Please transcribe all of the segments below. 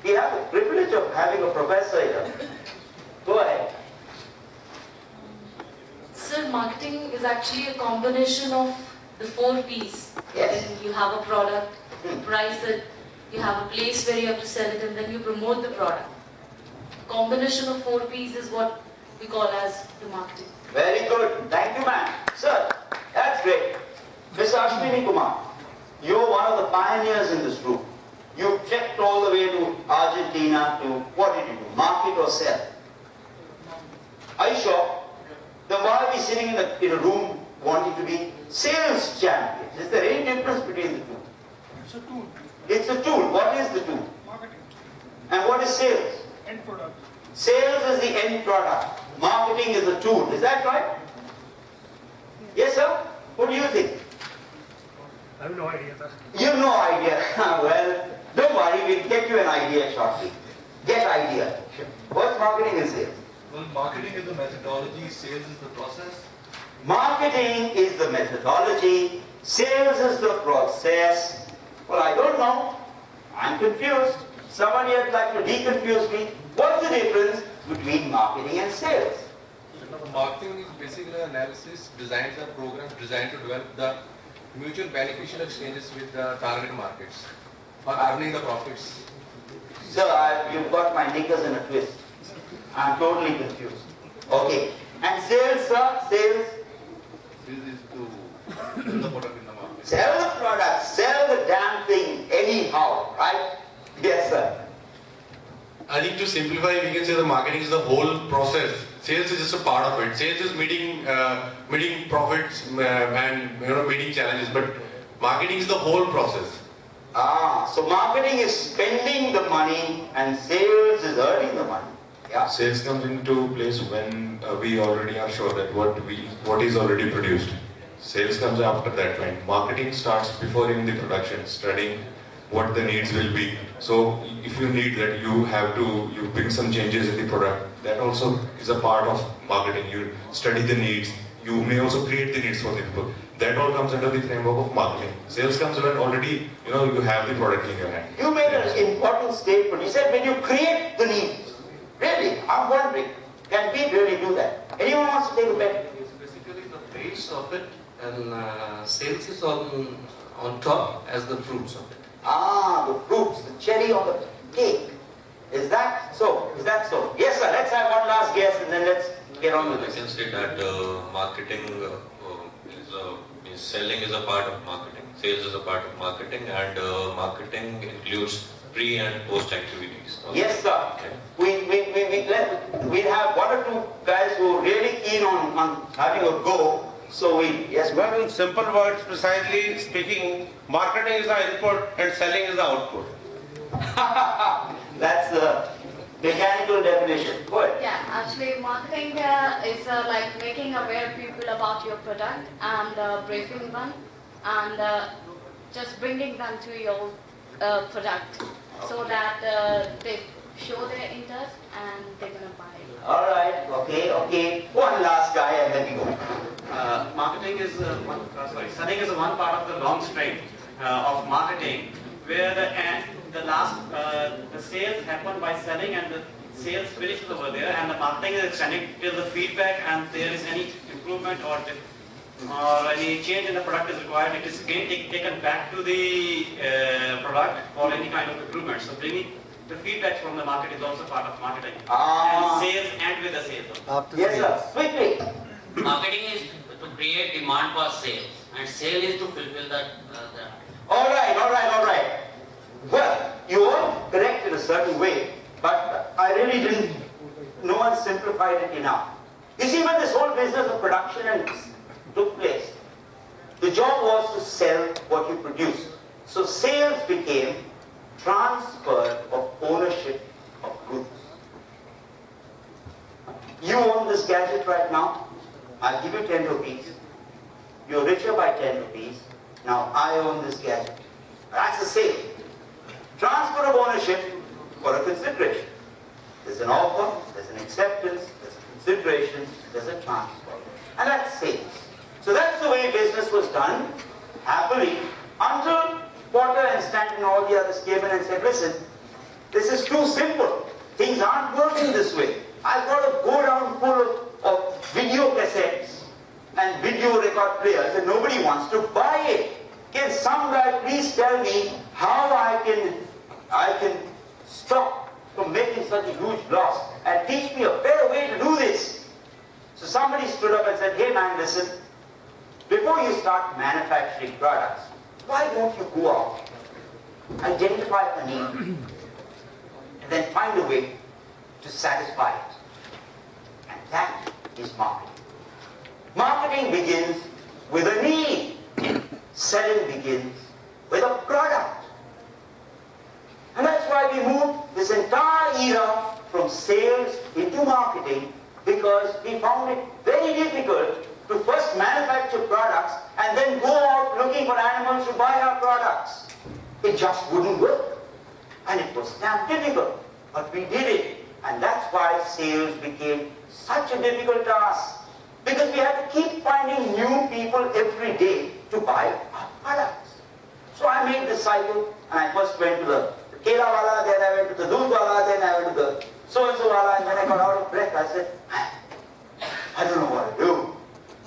We have the privilege of having a professor here. Go ahead. Sir, marketing is actually a combination of the 4 P's. Yes. Then you have a product, you price it, you have a place where you have to sell it, and then you promote the product. Combination of 4 P's is what we call as the marketing. Very good. Thank you, ma'am. Sir, that's great. Mr. Ashwini Kumar, you're one of the pioneers in this room. You've trekked all the way to Argentina to, what did you do, market or sell? Are you sure? Then why are we sitting in a room wanting to be sales champions? Is there any difference between the two? It's a tool. It's a tool. What is the tool? Marketing. And what is sales? End product. Sales is the end product. Marketing is the tool. Is that right? Yes, sir? What do you think? I have no idea, sir. You have no idea. Well, don't worry, we'll get you an idea shortly. Get idea. What's marketing and sales? Well, marketing is the methodology, sales is the process. Marketing is the methodology, sales is the process. Well, I don't know. I'm confused. Somebody would like to deconfuse me. What's the difference between marketing and sales? Marketing is basically an analysis, designs and programs designed to develop the mutual beneficial exchanges with the target markets for earning the profits. Sir, you've got my knickers in a twist. I'm totally confused. Okay. And sales, sir? Sales? Sales is to sell the product in the market. Sell the product. Sell the damn thing anyhow, right? Yes, sir. I think to simplify, we can say the marketing is the whole process. Sales is just a part of it. Sales is meeting profits and meeting challenges. But marketing is the whole process. So marketing is spending the money and sales is earning the money. Yeah. Sales comes into place when we already are sure that what is already produced. Sales comes after that point. Marketing starts before even the production, studying what the needs will be. So if you need that, you bring some changes in the product. That also is a part of marketing. You study the needs. You may also create the needs for the people. That all comes under the framework of marketing. Sales comes when already you have the product in your hand. You made an important statement. You said when you create the needs. Really, I'm wondering, can we really do that? Anyone wants to take a bet? It's basically the base of it, and sales is on top as the fruits of it. The fruits, the cherry on the cake. Is that so? Is that so? Yes, sir. Let's have one last guess and then let's get on with I this. can say that marketing means selling is a part of marketing, sales is a part of marketing, and marketing includes pre and post activities. Yes, sir. Okay. We'll have 1 or 2 guys who are really keen on having a go. So yes, well, in simple words, precisely speaking, marketing is the input and selling is the output. That's the mechanical definition. Go ahead. Yeah, actually marketing is like making aware people about your product and briefing them and just bringing them to your product so that they show their interest and they're going to buy it. Alright, okay. One last guy and then we go. Marketing is selling is one part of the long string of marketing where the sales happen by selling and the sales finishes over there and the marketing is extending till the feedback and there is any improvement or any change in the product is required. It is again taken back to the product for any kind of improvement. So bringing the feedback from the market is also part of marketing. And sales and with the sales. Yes, sir. Quickly. Marketing is to create demand for sales, and sale is to fulfill that. All right. Well, you are correct in a certain way, but I really didn't. No one simplified it enough. You see, when this whole business of production took place, the job was to sell what you produced. So sales became transfer of ownership of goods. You own this gadget right now. I'll give you 10 rupees. You're richer by 10 rupees. Now I own this gadget. That's a sale. Transfer of ownership for a consideration. There's an offer, there's an acceptance, there's a consideration, there's a transfer. And that's sales. So that's the way business was done, happily, until Porter and Stanton and all the others came in and said, listen, This is too simple. Things aren't working this way. I've got a go down full of video cassettes and video record players and nobody wants to buy it. Can some guy please tell me how I can stop from making such a huge loss and teach me a better way to do this? So somebody stood up and said, hey man, listen, before you start manufacturing products, why don't you go out, identify a need, and then find a way to satisfy it? And that is marketing. Marketing begins with a need. Selling begins with a product. And that's why we moved this entire era from sales into marketing, because we found it very difficult to first manufacture products and then go out looking for animals to buy our products. It just wouldn't work. And it was damn difficult. But we did it. And that's why sales became such a difficult task. Because we had to keep finding new people every day to buy our products. So I made this cycle, and I first went to the kela wala, then I went to the doodh wala, then I went to the so-and-so wala, and when I got out of breath, I said, I don't know what to do.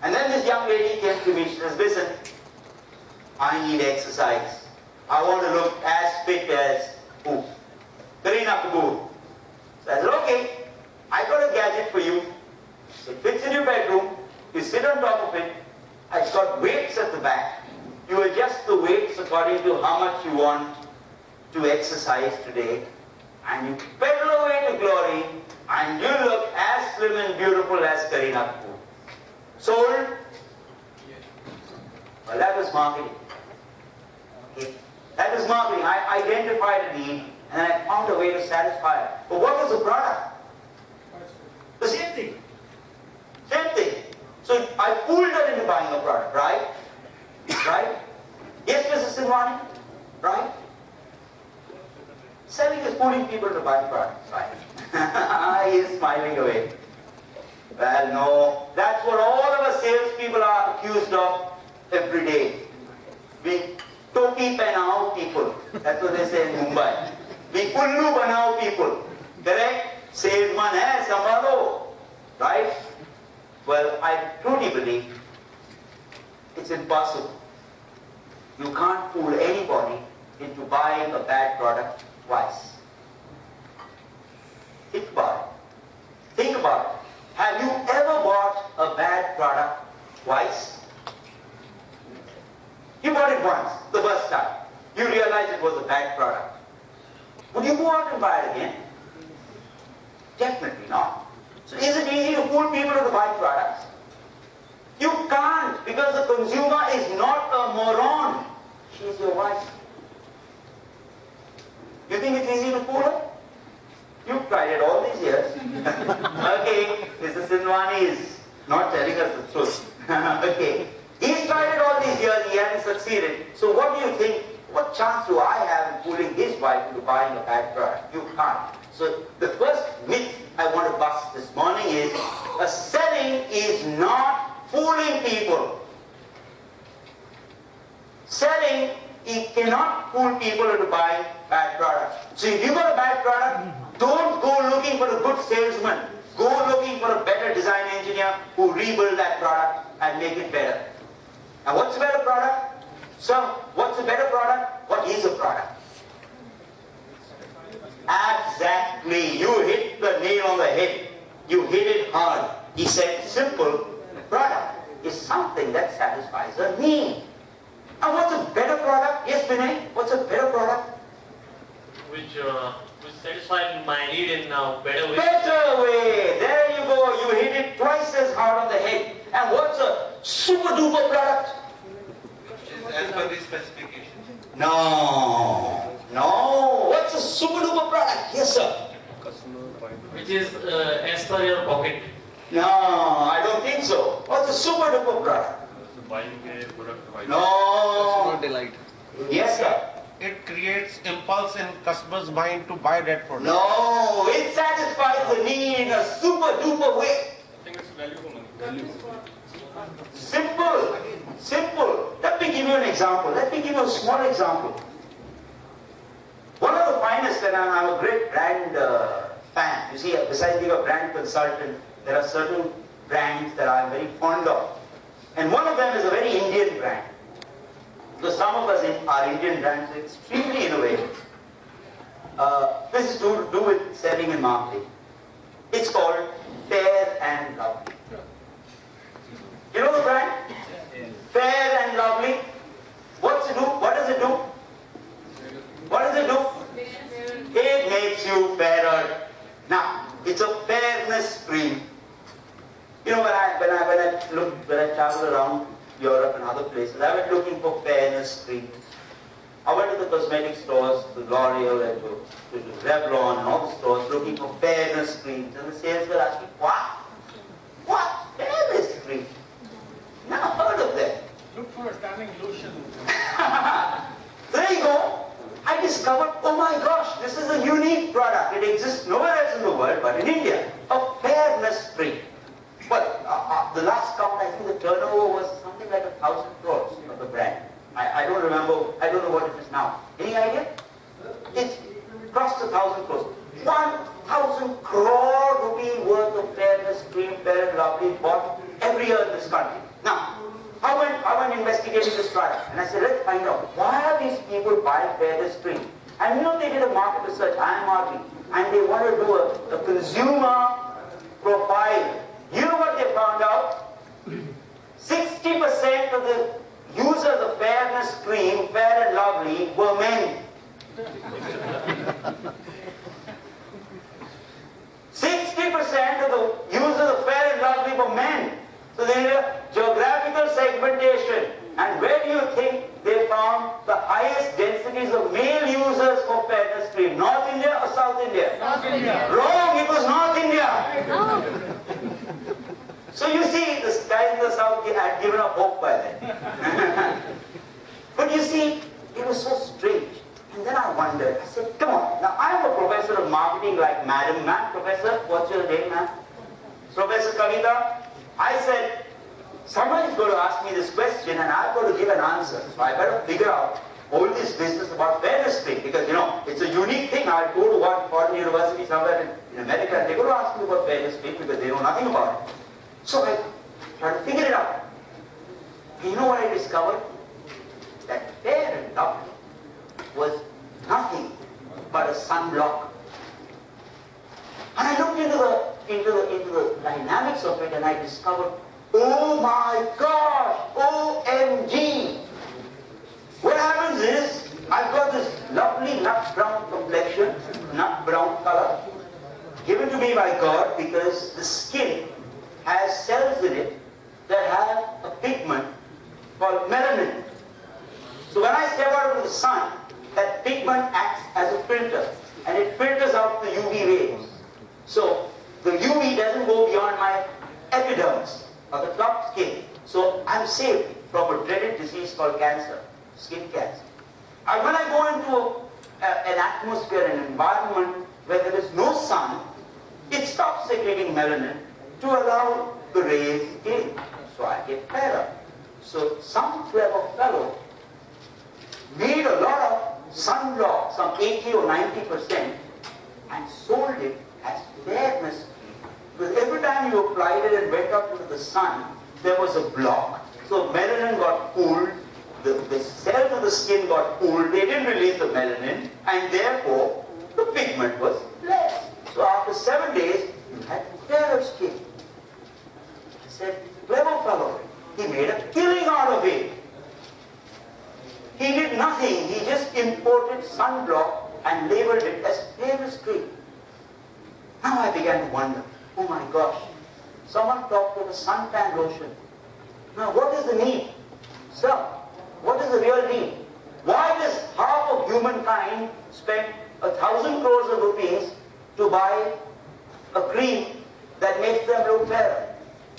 And then this young lady came to me, she says, listen, I need exercise. I want to look as fit as who? Kareena Kapoor. So I said, okay, I got a gadget for you. It fits in your bedroom. You sit on top of it. It's got weights at the back. You adjust the weights according to how much you want to exercise today. And you pedal away to glory, and you look as slim and beautiful as Kareena Kapoor. Sold? Well, that was marketing. Okay. That was marketing. I identified a need, and I found a way to satisfy it. But what was the product? The same thing. Same thing. So I fooled her into buying a product, right? Right? Yes, Mrs. Sinwani? Right? Selling is fooling people to buy products, right? He is smiling away. Well, no. That's what all of us salespeople are accused of every day. We topi penao people. That's what they say in Mumbai. We kullu banao people. Correct? Salesman hai, sambhalo. Right? Well, I truly believe it's impossible. You can't fool anybody into buying a bad product twice. Think about it. Think about it. Have you ever bought a bad product twice? You bought it once, the first time. You realized it was a bad product. Would you go out and buy it again? Definitely not. So is it easy to fool people to buy products? You can't, because the consumer is not a moron. She's your wife. You think it's easy to fool her? You've tried it all these years. Okay, Mrs. Sinwani is not telling us the truth. Okay, he's tried it all these years, he hasn't succeeded. So what do you think? What chance do I have in fooling his wife into buying a bad product? You can't. So the first myth I want to bust this morning is, selling is not fooling people. Selling, it cannot fool people into buying bad products. So if you got a bad product, don't go looking for a good salesman. Go looking for a better design engineer who rebuild that product and make it better. And what's a better product? So, what's a better product? What is a product? Exactly. You hit the nail on the head. You hit it hard. He said, simple product is something that satisfies a need. And what's a better product? Yes, Vinay, what's a better product? Which satisfies my need in a better way. Better way. There you go. You hit it twice as hard on the head. And what's a super duper product? As per the specification. No. No. What's a super duper product? Yes, sir. Which is as per your pocket. No, I don't think so. What's a super duper product? Buying a product. No. Delight. Yes, sir. It creates impulse in customers' mind to buy that product. No, it satisfies the need in a super duper way. I think it's value for money. Simple. Simple. Let me give you an example. Let me give you a small example. One of the finest, and I'm a great brand fan. You see, besides being a brand consultant, there are certain brands that I'm very fond of. And one of them is a very Indian brand. Because some of us are Indian brands are extremely innovative. This is to do with selling and marketing. It's called Fair and Lovely. You know the brand? Fair and Lovely. What's it do? What does it do? What does it do? It makes you fairer. Now, it's a fairness cream. You know, when I travel around Europe and other places, I went looking for fairness cream. I went to the cosmetic stores, to L'Oreal and to Revlon and all the stores looking for fairness creams. And the sales were asking, what? What? Fairness cream? Never heard of that. Look for a tanning lotion. There you go. I discovered, oh my gosh, this is a unique product. It exists nowhere else in the world but in India. A fairness cream. Well, the last count, I think the turnover was something like 1,000 crores of the brand. I don't remember, I don't know what it is now. Any idea? It crossed 1,000 crores. 1,000 crore rupee worth of fairness cream, Fair and Lovely bought every year in this country. Now, I went investigating this product and I said, let's find out why are these people buying fairness cream? And you know, they did a market research, IMRB, and they wanted to do a consumer profile. You know what they found out? 60% of the users of fairness cream, Fair and Lovely, were men. 60% of the users of Fair and Lovely were men. So there is a geographical segmentation. And where do you think they found the highest densities of male users for fairness cream? North India or South India? South India. Wrong, it was North India. So you see, the guys in the South had given up hope by then. But you see, it was so strange. And then I wondered, I said, come on, now I'm a professor of marketing like Madam. Ma'am, Professor, what's your name, ma'am? Professor Kavita. I said, someone is going to ask me this question and I've got to give an answer. So I better figure out all this business about fairness cream because, you know, it's a unique thing. I'll go to one foreign university somewhere in America and they're going to ask me about fairness cream because they know nothing about it. So I tried to figure it out. And you know what I discovered? That Fair and Lovely was nothing but a sunblock. And I looked into the dynamics of it and I discovered, oh my gosh, OMG. What happens is, I've got this lovely nut brown complexion, nut brown color, given to me by God because the skin has cells in it that have a pigment called melanin. So when I step out into the sun, that pigment acts as a filter and it filters out the UV rays. So the UV doesn't go beyond my epidermis or the top skin. So I'm saved from a dreaded disease called cancer, skin cancer. And when I go into an atmosphere, an environment where there is no sun, it stops secreting melanin to allow the rays in. So I get fairer. So some clever fellow made a lot of sunblock, some 80 or 90%, and sold it as fairness cream. Because every time you applied it and went up into the sun, there was a block. So melanin got cooled, the cells of the skin got cooled, they didn't release the melanin, and therefore the pigment was less. So after 7 days, you had fairer skin. I said, clever fellow, he made a killing out of it. He did nothing, he just imported sunblock and labeled it as fairness cream. Now I began to wonder, oh my gosh, someone talked of a suntan lotion. Now what is the need? Sir, what is the real need? Why does half of humankind spend 1,000 crores of rupees to buy a cream that makes them look fairer?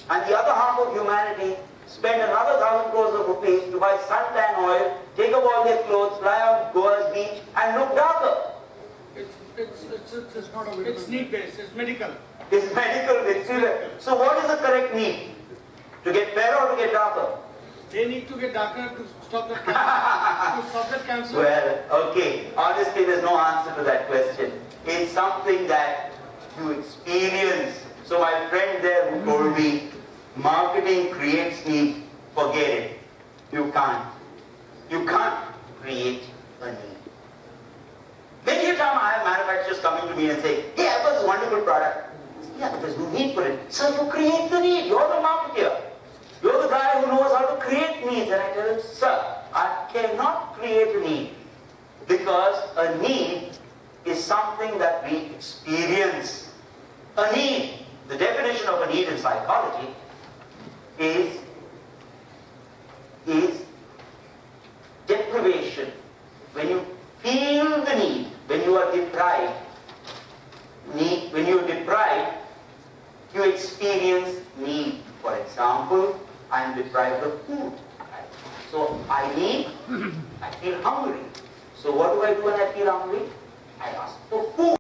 And the other half of humanity spend another 1,000 crores of rupees to buy suntan oil, take up all their clothes, fly on Goa's beach and look darker. It's not a it's need-based, it's medical. It's medical, it's so what is the correct need? To get fairer or to get darker? They need to get darker to stop that cancer. Well, okay. Honestly, there's no answer to that question. It's something that you experience. So my friend there who told me, marketing creates need, forget it. You can't. You can't create a need. Many a time I have manufacturers coming to me and say, hey, I've got this wonderful product. Yeah, but there's no need for it. Sir, you create the need. You're the marketer. You're the guy who knows how to create needs. And I tell him, sir, I cannot create a need. Because a need is something that we experience. A need, the definition of a need in psychology is deprivation. When you feel the need, when you are deprived, you experience need. For example, I am deprived of food. So I feel hungry. So what do I do when I feel hungry? I ask for food.